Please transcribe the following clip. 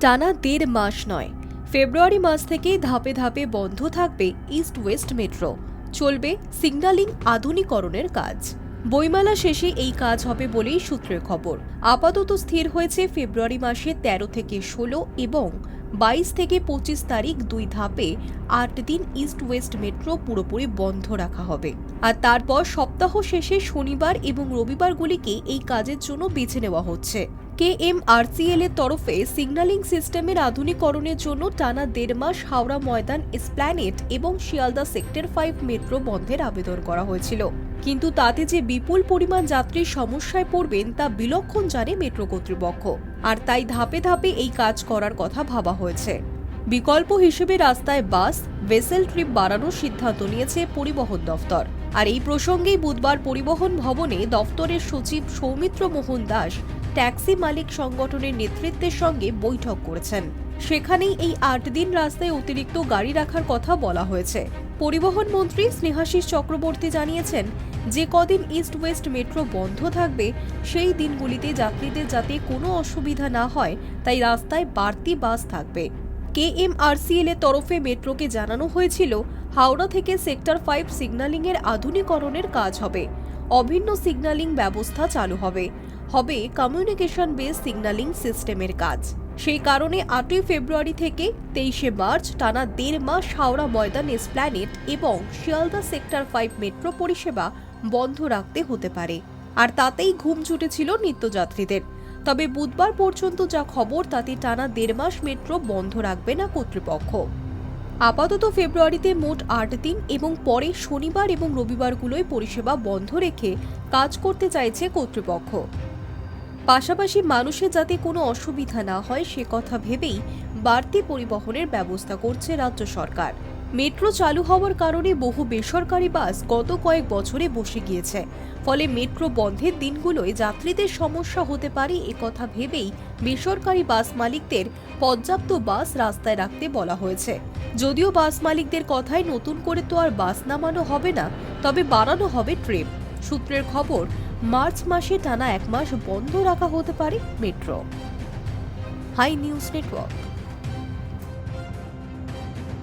টানা ১.৫ মাস নয়, ফেব্রুয়ারি মাস থেকে ধাপে ধাপে বন্ধ থাকবে ইস্ট ওয়েস্ট মেট্রো। চলবে সিগন্যালিং আধুনিকরণের কাজ। বইমেলা শেষে এই কাজ হবে বলেই সূত্রের খবর। আপাতত স্থির হয়েছে ফেব্রুয়ারি মাসে ১৩ থেকে ১৬ এবং ২২ থেকে ২৫ তারিখ ২ ধাপে ৮ দিন ইস্ট ওয়েস্ট মেট্রো পুরোপুরি বন্ধ রাখা হবে। আর তারপর সপ্তাহ শেষে শনিবার এবং রবিবারগুলিকে এই কাজের জন্য বেছে নেওয়া হচ্ছে। KMRCL এর তরফে সিগন্যালিং সিস্টেমের আধুনিকরণের জন্য টানা ১.৫ মাস হাওড়া ময়দান, এসপ্ল্যানেড এবং শিয়ালদা সেক্টর ৫ মেট্রো বন্ধের আবেদন করা হয়েছিল। কিন্তু তাতে যে বিপুল পরিমাণ যাত্রী সমস্যায় পড়বেন তা বিলক্ষণ জানে মেট্রো কর্তৃপক্ষ। আর তাই ধাপে ধাপে এই কাজ করার কথা ভাবা হয়েছে। বিকল্প হিসেবে রাস্তায় বাস, ভেসেল ট্রিপ বাড়ানোর সিদ্ধান্ত নিয়েছে পরিবহন দফতর। আর এই প্রসঙ্গেই বুধবার পরিবহন ভবনে দফতরের সচিব সৌমিত্র মোহন দাস ট্যাক্সি মালিক সংগঠনের নেতৃত্বের সঙ্গে বৈঠক করেছেন। সেখানেই এই ৮ দিন রাস্তায় অতিরিক্ত গাড়ি রাখার কথা বলা হয়েছে। পরিবহন মন্ত্রী স্নেহাশিস চক্রবর্তী জানিয়েছেন, যে কদিন ইস্ট ওয়েস্ট মেট্রো বন্ধ থাকবে সেই দিনগুলিতে যাত্রীদের যাতে কোনো অসুবিধা না হয় তাই রাস্তায় বাড়তি বাস থাকবে। KMRCL এর তরফে মেট্রোকে জানানো হয়েছিল, হাওড়া থেকে সেক্টর ৫ সিগন্যালিং এর আধুনিকরণের কাজ হবে। অভিন্ন সিগন্যালিং ব্যবস্থা চালু হবে। কমিউনিকেশন বেস সিগন্যালিং সিস্টেমের কাজ। সেই কারণে ৮ই ফেব্রুয়ারি থেকে ২৩শে মার্চ টানা ১.৫ মাস হাওড়া ময়দান, এসপ্ল্যানেড এবং শিয়ালদা সেক্টর ৫ মেট্রো পরিষেবা বন্ধ রাখতে হতে পারে। আর তাতেই ঘুম ছুটেছিল নিত্যযাত্রীদের। তবে বুধবার পর্যন্ত যা খবর তাতে টানা ১.৫ মাস মেট্রো বন্ধ রাখবে না কর্তৃপক্ষ। আপাতত ফেব্রুয়ারিতে মোট ৮ দিন এবং পরে শনিবার এবং রবিবারগুলোয় পরিষেবা বন্ধ রেখে কাজ করতে চাইছে কর্তৃপক্ষ। পাশাপাশি মানুষের যাতে কোনো অসুবিধা না হয় সে কথা ভেবেই বাড়তি পরিবহনের ব্যবস্থা করছে রাজ্য সরকার। মেট্রো চালু হওয়ার কারণে বহু বেসরকারি বাস গত কয়েক বছরে বসে গিয়েছে। ফলে মেট্রো বন্ধের দিনগুলোয় যাত্রীদের সমস্যা হতে পারে একথা ভেবেই বেসরকারি বাস মালিকদের পর্যাপ্ত বাস রাস্তায় রাখতে বলা হয়েছে। যদিও বাস মালিকদের কথায় নতুন করে তো আর বাস নামানো হবে না, তবে বাড়ানো হবে ট্রিপ। সূত্রের খবর, মার্চ মাসে টানা ১ মাস বন্ধ রাখা হতে পারে মেট্রো। High news network.